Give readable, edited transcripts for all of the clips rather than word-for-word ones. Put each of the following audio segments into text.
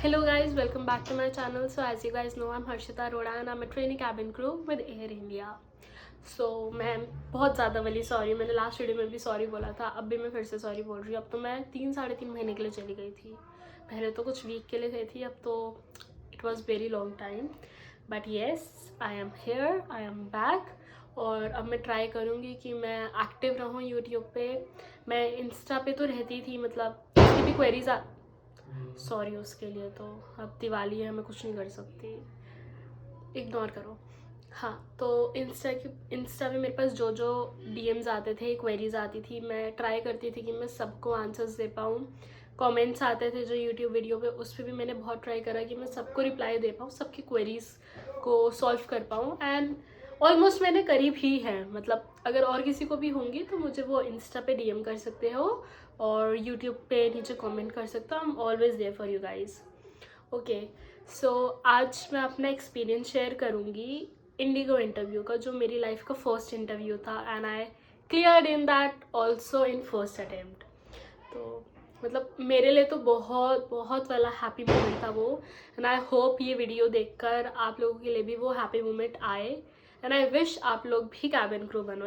Hello guys, welcome back to my channel. So as you guys know, I'm Harshita Arora and I'm a training cabin crew with Air India. So मैं बहुत ज़्यादा वाली sorry, मैंने last video में भी sorry बोला था, अब भी मैं फिर से सॉरी बोल रही हूँ। अब तो मैं 3-3.5 महीने के लिए चली गई थी, पहले तो कुछ वीक के लिए गई थी, अब तो it was very long time. But yes, I am here, I am back. और अब मैं ट्राई करूँगी कि मैं एक्टिव रहूँ यूट्यूब पे। मैं इंस्टा पे तो रहती थी, मतलब उसकी भी क्वेरीज सॉरी उसके लिए, तो अब दिवाली है, मैं कुछ नहीं कर सकती, इग्नोर करो। हाँ, तो इंस्टा पे मेरे पास जो जो डीएम्स आते थे, क्वेरीज आती थी, मैं ट्राई करती थी कि मैं सबको आंसर्स दे पाऊँ। कमेंट्स आते थे जो यूट्यूब वीडियो पे, उस पर भी मैंने बहुत ट्राई करा कि मैं सबको रिप्लाई दे पाऊँ, सबकी क्वेरीज को सॉल्व कर पाऊँ। एंड ऑलमोस्ट मैंने करी भी है। मतलब अगर और किसी को भी होंगी तो मुझे वो इंस्टा पे डीएम कर सकते हो और यूट्यूब पे नीचे कमेंट कर सकते हो। I am always there for you guys. Okay, so आज मैं अपना एक्सपीरियंस शेयर करूँगी इंडिगो इंटरव्यू का, जो मेरी लाइफ का फर्स्ट इंटरव्यू था। And I cleared in that also in first attempt. तो मतलब मेरे लिए तो बहुत बहुत वाला हैप्पी मोमेंट था वो। एंड आई होप ये वीडियो देखकर आप लोगों के लिए भी वो हैप्पी मोमेंट आए। एंड आई विश आप लोग भी कैबिन क्रू बनो।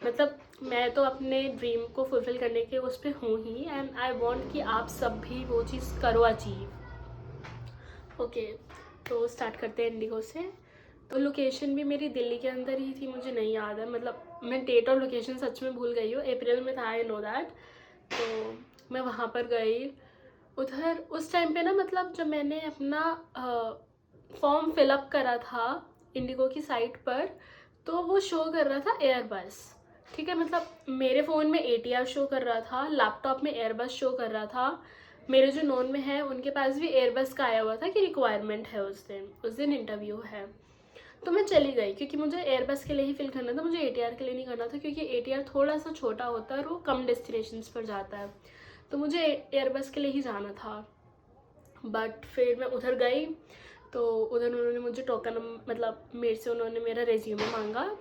मतलब मैं तो अपने ड्रीम को फुलफिल करने के उस पर हूँ ही, एंड आई वॉन्ट कि आप सब भी वो चीज़ करो अचीव। ओके, तो स्टार्ट करते हैं इंडिगो से। तो लोकेशन भी मेरी दिल्ली के अंदर ही थी, मुझे नहीं याद है, मतलब मैं डेट और लोकेशन सच में भूल गई हूँ। अप्रैल में था, आई नो दैट। तो मैं वहाँ पर गई उधर उस टाइम पे ना, मतलब जब मैंने अपना फॉर्म फिलअप करा था इंडिगो की साइट पर, तो वो शो कर रहा था एयरबस। ठीक है, मतलब मेरे फ़ोन में एटीआर शो कर रहा था, लैपटॉप में एयरबस शो कर रहा था। मेरे जो नोन में है उनके पास भी एयरबस का आया हुआ था कि रिक्वायरमेंट है, उस दिन इंटरव्यू है। तो मैं चली गई क्योंकि मुझे एयरबस के लिए ही फिल करना था, मुझे एटीआर के लिए नहीं करना था, क्योंकि एटीआर थोड़ा सा छोटा होता है और वो कम डेस्टिनेशंस पर जाता है। तो मुझे एयरबस के लिए ही जाना था। बट फिर मैं उधर गई तो उधर उन्होंने मुझे टोकन, मतलब मेरे से उन्होंने मेरा रेज्यूमे मांगा।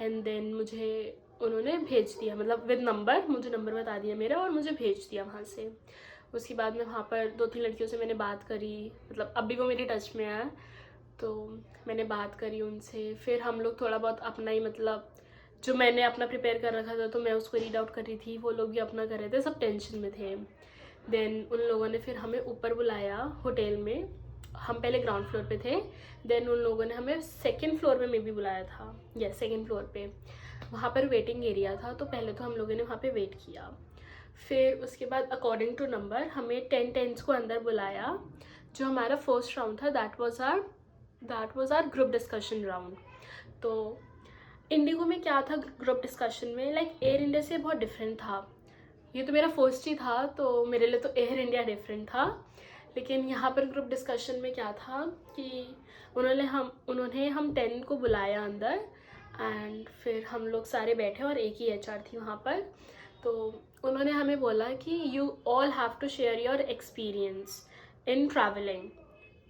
एंड देन मुझे उन्होंने भेज दिया, मतलब विद नंबर, मुझे नंबर बता दिया मेरा और मुझे भेज दिया वहाँ से। उसके बाद में वहाँ पर 2-3 लड़कियों से मैंने बात करी, मतलब अभी वो मेरी टच में है, तो मैंने बात करी उनसे। फिर हम लोग थोड़ा बहुत अपना ही, मतलब जो मैंने अपना प्रिपेयर कर रखा था तो मैं उसको रीड आउट कर रही थी, वो लोग भी अपना कर रहे थे, सब टेंशन में थे। देन उन लोगों ने फिर हमें ऊपर बुलाया होटल में। हम पहले ग्राउंड फ्लोर पे थे, देन उन लोगों ने हमें सेकंड फ्लोर पे भी बुलाया था। यस, सेकंड फ्लोर पे वहाँ पर वेटिंग एरिया था, तो पहले तो हम लोगों ने वहाँ पे वेट किया। फिर उसके बाद अकॉर्डिंग टू नंबर हमें 10 टेंस को अंदर बुलाया। जो हमारा फर्स्ट राउंड था that was our group discussion round. तो इंडिगो में क्या था ग्रुप डिस्कशन में, लाइक एयर इंडिया से बहुत डिफरेंट था। ये तो मेरा फर्स्ट ही था, तो मेरे लिए तो एयर इंडिया डिफरेंट था। लेकिन यहाँ पर ग्रुप डिस्कशन में क्या था कि उन्होंने हम 10 को बुलाया अंदर। एंड फिर हम लोग सारे बैठे और एक ही एचआर थी वहाँ पर। तो उन्होंने हमें बोला कि you all have to share your experience in travelling.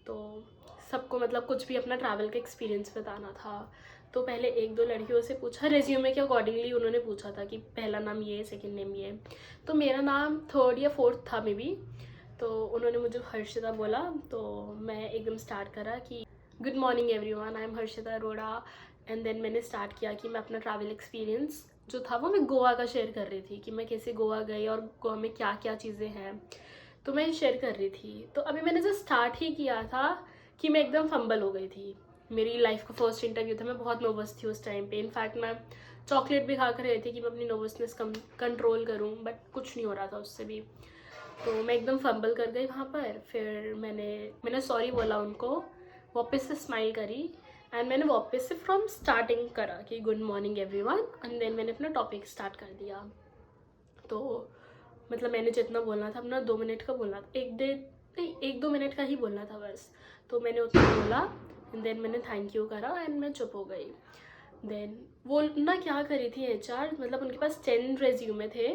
तो सबको मतलब कुछ भी अपना ट्रैवल का एक्सपीरियंस बताना था। तो पहले 1-2 लड़कियों से पूछा, रेज्यूमे के अकॉर्डिंगली उन्होंने पूछा था कि पहला नाम ये, सेकंड नेम ये। तो मेरा नाम 3rd या 4th था मे बी। तो उन्होंने मुझे हर्षिता बोला, तो मैं एकदम स्टार्ट करा कि good morning everyone, I am Harshita Arora. And then मैंने स्टार्ट किया कि मैं अपना ट्रैवल एक्सपीरियंस जो था वो मैं गोवा का शेयर कर रही थी, कि मैं कैसे गोवा गई और गोवा में क्या क्या चीज़ें हैं, तो मैं शेयर कर रही थी। तो अभी मैंने जो स्टार्ट ही किया था कि मैं एकदम फंबल हो गई थी। मेरी लाइफ का फर्स्ट इंटरव्यू था, मैं बहुत नर्वस थी उस टाइम पे। इनफैक्ट मैं चॉकलेट भी खा कर रही थी कि मैं अपनी नर्वसनेस कंट्रोल करूँ, बट कुछ नहीं हो रहा था उससे भी। तो मैं एकदम फंबल कर गई वहाँ पर। फिर मैंने सॉरी बोला उनको, वापस से स्माइल करी, एंड मैंने वापस से फ्रॉम स्टार्टिंग करा कि good morning everyone. And then मैंने अपना टॉपिक स्टार्ट कर दिया। तो मतलब मैंने जितना बोलना था अपना 2 मिनट का बोलना था, 1-2 मिनट का ही बोलना था बस। तो मैंने उतना बोला एंड देन मैंने थैंक यू करा एंड मैं चुप हो गई। देन वो ना क्या करी थी एचआर, मतलब उनके पास 10 रेज्यूमे थे,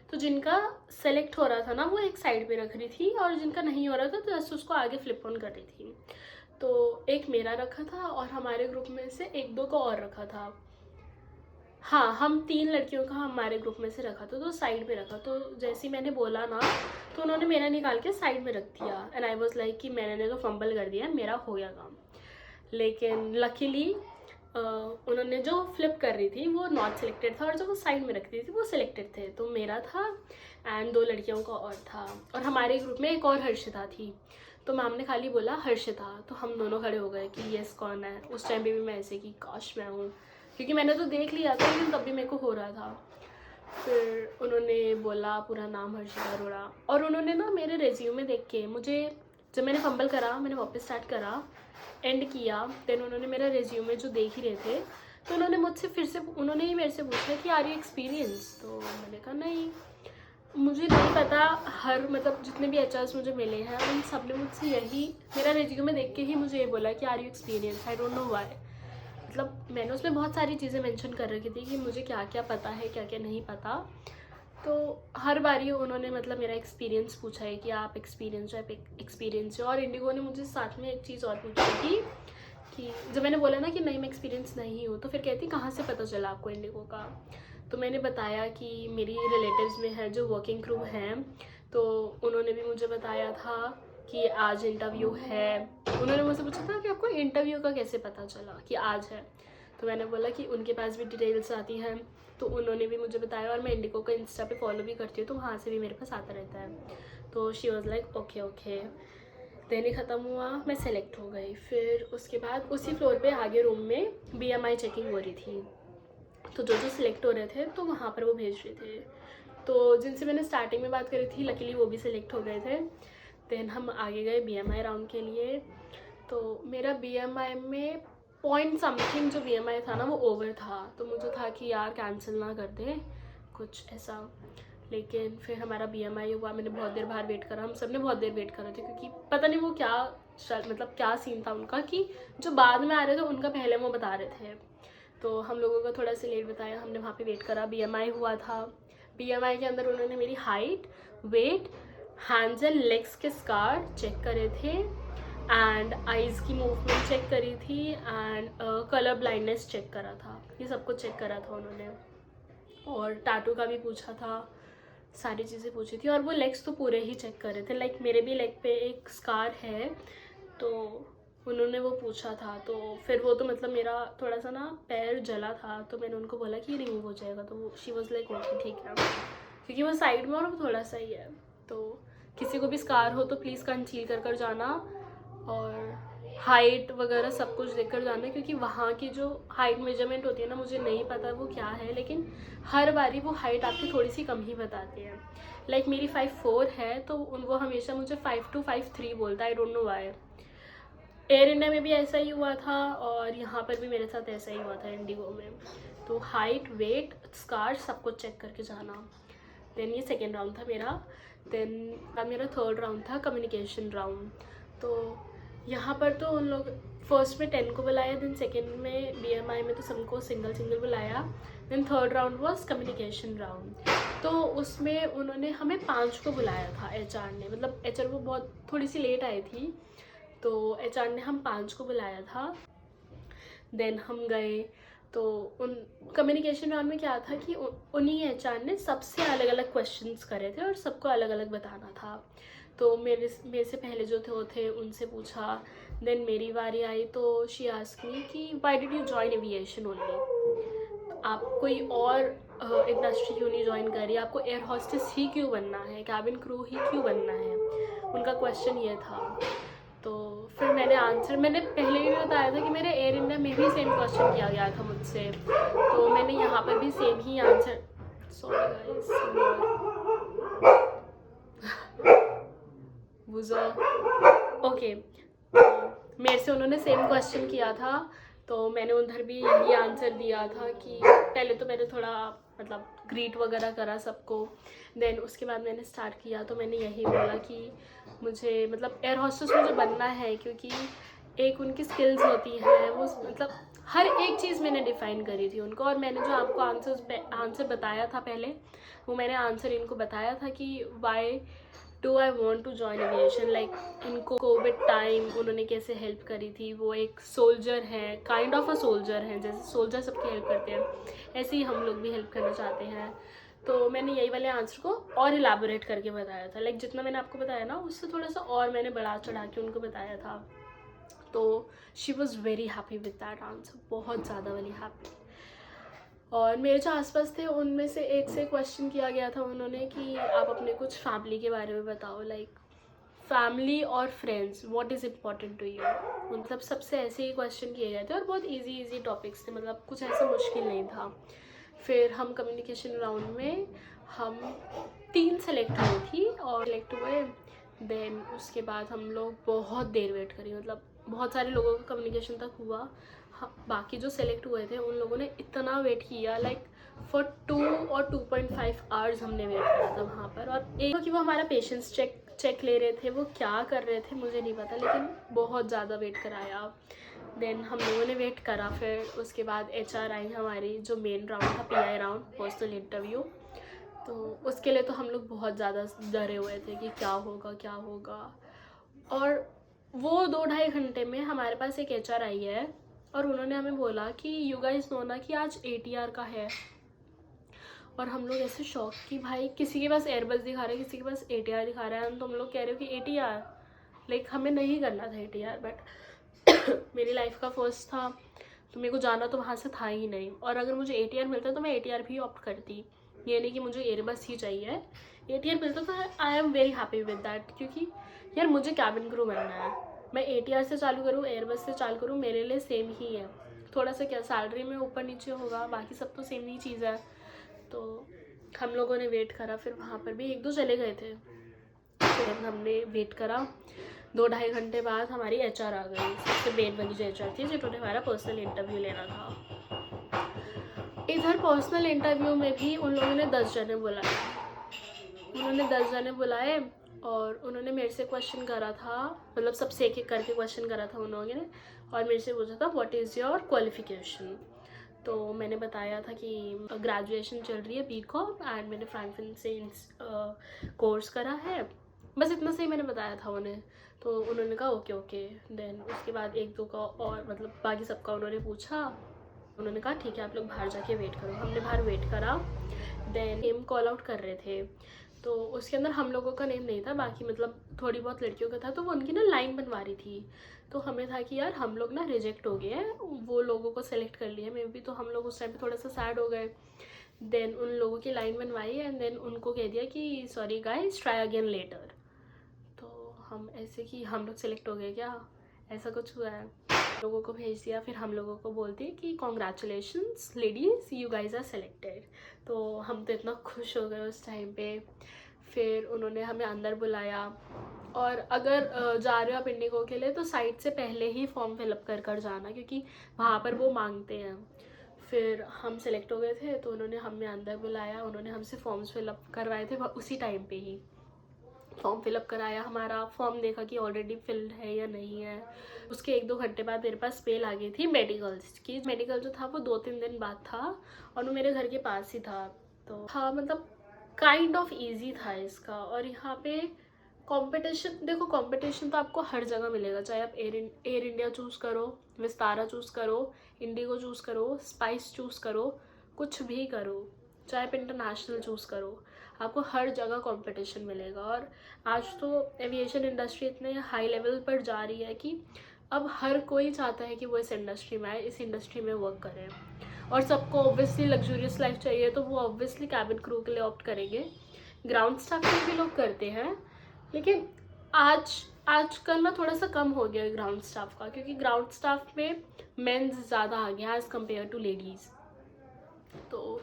तो जिनका सेलेक्ट हो रहा था ना वो एक साइड पे रख रही थी, और जिनका नहीं हो रहा था तो जस्ट उसको आगे फ्लिप ऑन कर रही थी। तो एक मेरा रखा था और हमारे ग्रुप में से 1-2 को और रखा था। हाँ, हम 3 लड़कियों का हमारे ग्रुप में से रखा था, तो साइड में रखा। तो जैसे ही मैंने बोला ना, तो उन्होंने मेरा निकाल के साइड में रख दिया एंड आई वाज लाइक कि मैंने तो फंबल कर दिया, मेरा हो गया काम। लेकिन लकीली उन्होंने जो फ्लिप कर रही थी वो नॉट सिलेक्टेड था और जो वो साइड में रख रही थी वो सिलेक्टेड थे। तो मेरा था एंड 2 लड़कियों का और था, और हमारे ग्रुप में एक और हर्षिता थी। तो मैम ने खाली बोला हर्षिता, तो हम दोनों खड़े हो गए कि यस कौन है। उस टाइम पे भी मैं ऐसे कि काश मैं हूँ, क्योंकि मैंने तो देख लिया था लेकिन तब भी मेरे को हो रहा था। फिर उन्होंने बोला पूरा नाम हर्षिता अरोड़ा, और उन्होंने ना मेरे रेज्यूमे देख के मुझे, जब मैंने फंबल करा मैंने वापस स्टार्ट करा एंड किया, देन उन्होंने मेरा रेज्यूमे जो देख ही रहे थे, तो उन्होंने मुझसे फिर से, उन्होंने ही मेरे से पूछा कि आर यू एक्सपीरियंस। तो मैंने कहा नहीं, मुझे नहीं पता। हर मतलब जितने भी एचआर्स मुझे मिले हैं उन सब ने मुझसे यही, मेरा रेज्यूमे देख के ही मुझे ये बोला कि are you experience. I don't know why. मतलब मैंने उसमें बहुत सारी चीज़ें मेंशन कर रखी थी कि मुझे क्या क्या पता है, क्या क्या नहीं पता। तो हर बारी उन्होंने मतलब मेरा एक्सपीरियंस पूछा है कि आप एक्सपीरियंस हो, आप एक्सपीरियंस हो। और इंडिगो ने मुझे साथ में एक चीज़ और पूछी थी कि जब मैंने बोला ना कि नहीं मैं एक्सपीरियंस नहीं हूँ, तो फिर कहती कहाँ से पता चला आपको इंडिगो का। तो मैंने बताया कि मेरी रिलेटिव्स में है जो वर्किंग क्रू हैं, तो उन्होंने भी मुझे बताया था कि आज इंटरव्यू है। उन्होंने मुझसे पूछा था कि आपको इंटरव्यू का कैसे पता चला कि आज है। तो मैंने बोला कि उनके पास भी डिटेल्स आती हैं, तो उन्होंने भी मुझे बताया। और मैं इंडिगो का इंस्टा पे फॉलो भी करती हूँ, तो वहाँ से भी मेरे पास आता रहता है। तो she was like okay okay. दिन ही ख़त्म हुआ, मैं सेलेक्ट हो गई। फिर उसके बाद उसी फ्लोर पे आगे रूम में BMI चेकिंग हो रही थी, तो जो जो सिलेक्ट हो रहे थे तो वहाँ पर वो भेज रहे थे। तो जिनसे मैंने स्टार्टिंग में बात करी थी लकीली वो भी सिलेक्ट हो गए थे। देन हम आगे गए BMI राउंड के लिए। तो मेरा BMI में पॉइंट समथिंग जो BMI था ना वो ओवर था, तो मुझे था कि यार कैंसिल ना कर दें कुछ ऐसा। लेकिन फिर हमारा BMI हुआ, मैंने बहुत देर बाहर वेट करा, हम सब ने बहुत देर वेट करा था, क्योंकि पता नहीं वो क्या मतलब क्या सीन था उनका कि जो बाद में आ रहे थे उनका पहले वो बता रहे थे। तो हम लोगों का थोड़ा सा लेट बताया, हमने वहाँ पे वेट करा। BMI हुआ था। BMI के अंदर उन्होंने मेरी height, weight, hands and legs के स्कार चेक करे थे एंड आइज़ की मूवमेंट चेक करी थी एंड कलर ब्लाइंडनेस चेक करा था। ये सब कुछ चेक करा था उन्होंने, और टैटू का भी पूछा था, सारी चीज़ें पूछी थी। और वो लेग्स तो पूरे ही चेक कर रहे थे, लाइक मेरे भी लेग पे एक स्कार है, तो उन्होंने वो पूछा था। तो फिर वो तो मतलब मेरा थोड़ा सा ना पैर जला था, तो मैंने उनको बोला कि रिमूव हो जाएगा, तो वो शी वॉज लाइक ओके ठीक है, क्योंकि वो साइड में और वो थोड़ा सा ही है। तो किसी को भी स्कार हो तो प्लीज़ कंसील कर कर जाना, और हाइट वगैरह सब कुछ देख कर जाना, क्योंकि वहाँ की जो हाइट मेजरमेंट होती है ना, मुझे नहीं पता वो क्या है, लेकिन हर बारी वो हाइट आपकी थोड़ी सी कम ही बताती है। लाइक मेरी 5'4" है, तो वो हमेशा मुझे 5'2", 5'3" बोलता है, आई don't know why. Air India में भी ऐसा ही हुआ था और यहाँ पर भी मेरे साथ ऐसा ही हुआ था इंडिगो में। तो हाइट, वेट, स्कार सब कुछ चेक करके जाना। देन ये सेकेंड राउंड था मेरा। देन मेरा थर्ड राउंड था कम्युनिकेशन राउंड। तो यहाँ पर तो उन लोग फर्स्ट में 10 को बुलाया, देन सेकेंड में BMI में तो सबको सिंगल सिंगल बुलाया। Then third round was communication round. तो उसमें उन्होंने हमें 5 को बुलाया था HR ने, मतलब HR वो बहुत थोड़ी सी लेट आई थी, तो HR ने हम 5 को बुलाया था। देन हम गए, तो उन कम्युनिकेशन राउंड में क्या था कि उन्हीं HR ने सबसे अलग अलग क्वेश्चंस करे थे और सबको अलग अलग बताना था। तो मेरे से पहले जो थे उनसे पूछा। देन मेरी बारी आई, तो शी आस्क्ड मी कि why did you join aviation only, आप कोई और इंडस्ट्री क्यों नहीं ज्वाइन करी, आपको एयर हॉस्टेस ही क्यों बनना है, कैबिन क्रू ही क्यों बनना है, उनका क्वेश्चन ये था। तो फिर मैंने पहले भी बताया था कि मेरे एयर इंडिया में भी सेम क्वेश्चन किया गया था मुझसे, तो मैंने यहाँ पर भी सेम ही आंसर, सॉरी गाइस ओके, मेरे से उन्होंने सेम क्वेश्चन किया था, तो मैंने उधर भी यही आंसर दिया था कि पहले तो मैंने थोड़ा मतलब ग्रीट वगैरह करा सबको। देन उसके बाद मैंने स्टार्ट किया, तो मैंने यही बोला कि मुझे मतलब एयर होस्टेस मुझे बनना है, क्योंकि एक उनकी स्किल्स होती हैं, वो मतलब हर एक चीज़ मैंने डिफ़ाइन करी थी उनको। और मैंने जो आपको आंसर बताया था पहले, वो मैंने आंसर इनको बताया था कि why do I want to join aviation, like in covid time उन्होंने कैसे हेल्प करी थी। वो एक सोल्जर हैं, काइंड ऑफ अ सोल्जर हैं, जैसे सोल्जर सबकी हेल्प करते हैं ऐसे ही हम लोग भी हेल्प करना चाहते हैं। तो मैंने यही वाले आंसर को और इलाबोरेट करके बताया था, लाइक जितना मैंने आपको बताया ना उससे थोड़ा सा और मैंने बढ़ा चढ़ा के उनको बताया था। तो she was very happy with that answer, बहुत ज़्यादा वाली हैप्पी। और मेरे जो आसपास थे उनमें से एक से क्वेश्चन किया गया था उन्होंने कि आप अपने कुछ फैमिली के बारे में बताओ, लाइक फैमिली और friends what is important to you. मतलब सबसे ऐसे ही क्वेश्चन किए गए थे और बहुत इजी टॉपिक्स थे, मतलब कुछ ऐसा मुश्किल नहीं था। फिर हम कम्युनिकेशन राउंड में हम 3 सेलेक्ट हुई थी और सेलेक्ट हुए। देन उसके बाद हम लोग बहुत देर वेट करी, मतलब बहुत सारे लोगों का कम्युनिकेशन तक हुआ। बाकी जो सेलेक्ट हुए थे उन लोगों ने इतना वेट किया, लाइक फॉर 2 और 2.5 आवर्स हमने वेट करा था वहाँ पर। और एक कि वो हमारा पेशेंस चेक ले रहे थे, वो क्या कर रहे थे मुझे नहीं पता, लेकिन बहुत ज़्यादा वेट कराया। देन हम लोगों ने वेट करा, फिर उसके बाद HR आई हमारी, जो मेन राउंड था PI राउंड, पर्सनल इंटरव्यू। तो उसके लिए तो हम लोग बहुत ज़्यादा डरे हुए थे कि क्या होगा क्या होगा। और वो 2-2.5 घंटे में हमारे पास एक HR आई है और उन्होंने हमें बोला कि यू गाइस नो ना कि आज ATR का है। और हम लोग ऐसे शॉक कि भाई किसी के पास एयरबस दिखा रहा है, किसी के पास ATR दिखा रहा है, तो हम लोग कह रहे हो कि ATR, लाइक हमें नहीं करना था ATR, बट मेरी लाइफ का फर्स्ट था तो मेरे को जाना तो वहाँ से था ही नहीं। और अगर मुझे ATR मिलता तो मैं ATR भी ऑप्ट करती, ये नहीं कि मुझे एयरबस ही चाहिए। ATR मिलता तो I am very happy with that, क्योंकि यार मुझे कैबिन क्रू बनना है। मैं ATR से चालू करूँ एयरबस से चालू करूँ मेरे लिए सेम ही है, थोड़ा सा क्या सैलरी में ऊपर नीचे होगा, बाकी सब तो सेम ही चीज़ है। तो हम लोगों ने वेट करा, फिर वहाँ पर भी 1-2 चले गए थे। फिर हमने वेट करा, 2-2.5 घंटे बाद हमारी HR आ गई, सबसे मेन वाली जो HR थी जिन्होंने हमारा पर्सनल इंटरव्यू लेना था। इधर पर्सनल इंटरव्यू में भी उन लोगों ने 10 जने बुलाए, उन्होंने 10 जने बुलाए और उन्होंने मेरे से क्वेश्चन करा था, मतलब सबसे एक एक करके क्वेश्चन करा था उन लोगों ने। और मेरे से पूछा था व्हाट इज़ योर क्वालिफिकेशन। तो मैंने बताया था कि ग्रेजुएशन चल रही है BCom एंड मैंने फ्रैंकफर्ट से कोर्स करा है, बस इतना सही मैंने बताया था उन्हें। तो उन्होंने कहा ओके। देन उसके बाद 1-2 का और मतलब बाकी सबका उन्होंने पूछा, उन्होंने कहा ठीक है आप लोग बाहर जाके वेट करो। हमने बाहर वेट करा। देन नेम कॉल आउट कर रहे थे, तो उसके अंदर हम लोगों का नेम नहीं था, बाकी मतलब थोड़ी बहुत लड़कियों का था। तो वो उनकी ना लाइन बनवा रही थी, तो हमें था कि यार हम लोग ना रिजेक्ट हो गए हैं, वो लोगों को सेलेक्ट कर लिया मे बी, तो हम लोग उस टाइम पे थोड़ा सा सैड हो गए। देन उन लोगों की लाइन बनवाई एंड देन उनको कह दिया कि sorry guys try again later. तो हम ऐसे कि हम लोग सेलेक्ट हो गए क्या, ऐसा कुछ हुआ है। लोगों को भेज दिया, फिर हम लोगों को बोलती है कि congratulations ladies you guys are selected. तो हम तो इतना खुश हो गए उस टाइम पे। फिर उन्होंने हमें अंदर बुलाया, और अगर जा रहे हो आप इंडिगो के लिए तो साइट से पहले ही फॉर्म फिलअप कर जाना, क्योंकि वहाँ पर वो मांगते हैं। फिर हम सेलेक्ट हो गए थे तो उन्होंने हमें अंदर बुलाया, उन्होंने हमसे फॉर्म्स फिलअप करवाए थे उसी टाइम पे ही। फॉर्म फिलअप कराया, हमारा फॉर्म देखा कि ऑलरेडी फिल्ड है या नहीं है। उसके 1-2 घंटे बाद मेरे पास मेल आ गई थी मेडिकल्स की। मेडिकल जो था वो 2-3 दिन बाद था और वो मेरे घर के पास ही था। तो हाँ मतलब काइंड ऑफ ईजी था इसका। और यहाँ पे कंपटीशन, देखो कंपटीशन तो आपको हर जगह मिलेगा, चाहे आप एयर इंडिया चूज़ करो, विस्तारा चूज़ करो, इंडिगो चूज़ करो, स्पाइस चूज़ करो, कुछ भी करो, चाहे आप इंटरनेशनल चूज़ करो, आपको हर जगह कंपटीशन मिलेगा। और आज तो एविएशन इंडस्ट्री इतने हाई लेवल पर जा रही है कि अब हर कोई चाहता है कि वो इस इंडस्ट्री में आए, इस इंडस्ट्री में वर्क करें। और सबको ऑब्वियसली लग्जूरियस लाइफ चाहिए, तो वो ऑब्वियसली कैबिन क्रू के लिए ऑप्ट करेंगे। ग्राउंड स्टाफ में भी लोग करते हैं, लेकिन आजकल ना थोड़ा सा कम हो गया है ग्राउंड स्टाफ का, क्योंकि ग्राउंड स्टाफ में मेंस ज़्यादा आ गया एज़ कम्पेयर टू लेडीज़। तो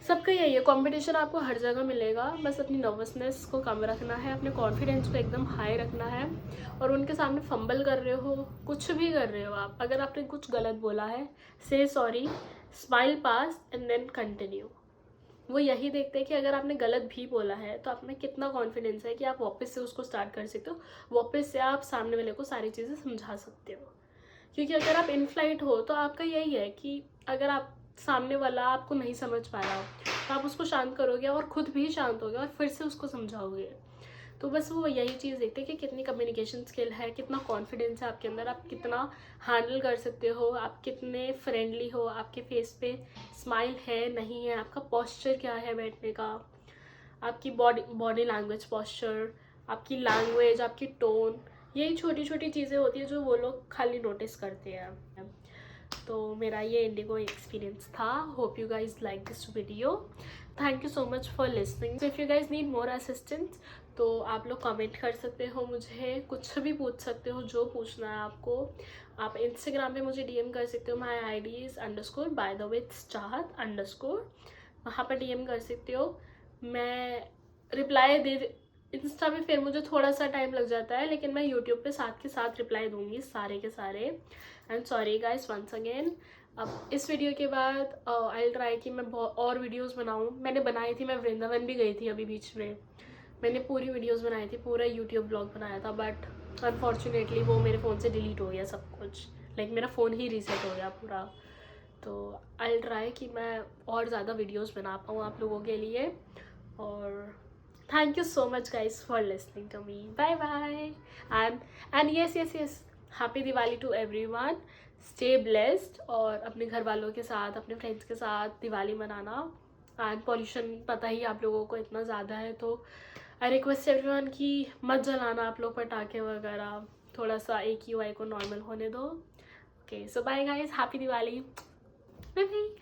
सबका यही है, कंपटीशन आपको हर जगह मिलेगा, बस अपनी नर्वसनेस को कम रखना है, अपने कॉन्फिडेंस को एकदम हाई रखना है। और उनके सामने फंबल कर रहे हो, कुछ भी कर रहे हो आप, अगर आपने कुछ गलत बोला है, say sorry, smile pass and then continue. वो यही देखते हैं कि अगर आपने गलत भी बोला है तो आप में कितना कॉन्फिडेंस है कि आप वापस से उसको स्टार्ट कर सकते हो, वापस से आप सामने वाले को सारी चीज़ें समझा सकते हो। क्योंकि अगर आप इन फ्लाइट हो तो आपका यही है कि अगर आप सामने वाला आपको नहीं समझ पाया हो तो आप उसको शांत करोगे और खुद भी शांत होगे और फिर से उसको समझाओगे। तो बस वो यही चीज़ देखते हैं कि कितनी कम्युनिकेशन स्किल है, कितना कॉन्फिडेंस है आपके अंदर, आप कितना हैंडल कर सकते हो, आप कितने फ्रेंडली हो, आपके फेस पे स्माइल है नहीं है, आपका पोस्चर क्या है बैठने का, आपकी बॉडी लैंग्वेज पोस्चर, आपकी लैंग्वेज, आपकी टोन, यही छोटी छोटी चीज़ें होती है जो वो लोग खाली नोटिस करते हैं। तो मेरा ये इंडिगो एक्सपीरियंस था। Hope you guys like this video. Thank you so much for listening. So if you guys need more assistance तो आप लोग कमेंट कर सकते हो, मुझे कुछ भी पूछ सकते हो, जो पूछना है आपको। आप इंस्टाग्राम पे मुझे डीएम कर सकते हो, माई ID is _ by the way _, वहाँ पर डीएम कर सकते हो। मैं रिप्लाई दे इंस्टा पे फिर मुझे थोड़ा सा टाइम लग जाता है, लेकिन मैं यूट्यूब पे साथ के साथ रिप्लाई दूंगी सारे के सारे। And sorry guys once again. अब इस वीडियो के बाद आई विल ट्राई कि मैं बहुत और वीडियोस बनाऊं। मैंने बनाई थी, मैं वृंदावन भी गई थी अभी बीच में, मैंने पूरी वीडियोस बनाई थी, पूरा यूट्यूब ब्लॉग बनाया था, बट अनफॉर्चुनेटली वो मेरे फ़ोन से डिलीट हो गया सब कुछ। लाइक मेरा फ़ोन ही रीसेट हो गया पूरा। तो आई विल ट्राई कि मैं और ज़्यादा वीडियोस बना पाऊँ आप लोगों के लिए। और thank you so much guys for listening to me. Bye bye. And yes, happy Diwali to everyone. Stay blessed और अपने घर वालों के साथ, अपने फ्रेंड्स के साथ दिवाली मनाना। एंड पॉल्यूशन पता ही आप लोगों को इतना ज़्यादा है, तो आई रिक्वेस्ट एवरीवन कि मत जलाना आप लोग पटाखे वगैरह, थोड़ा सा AQI को नॉर्मल होने दो। Okay, so bye guys, happy Diwali, bye bye.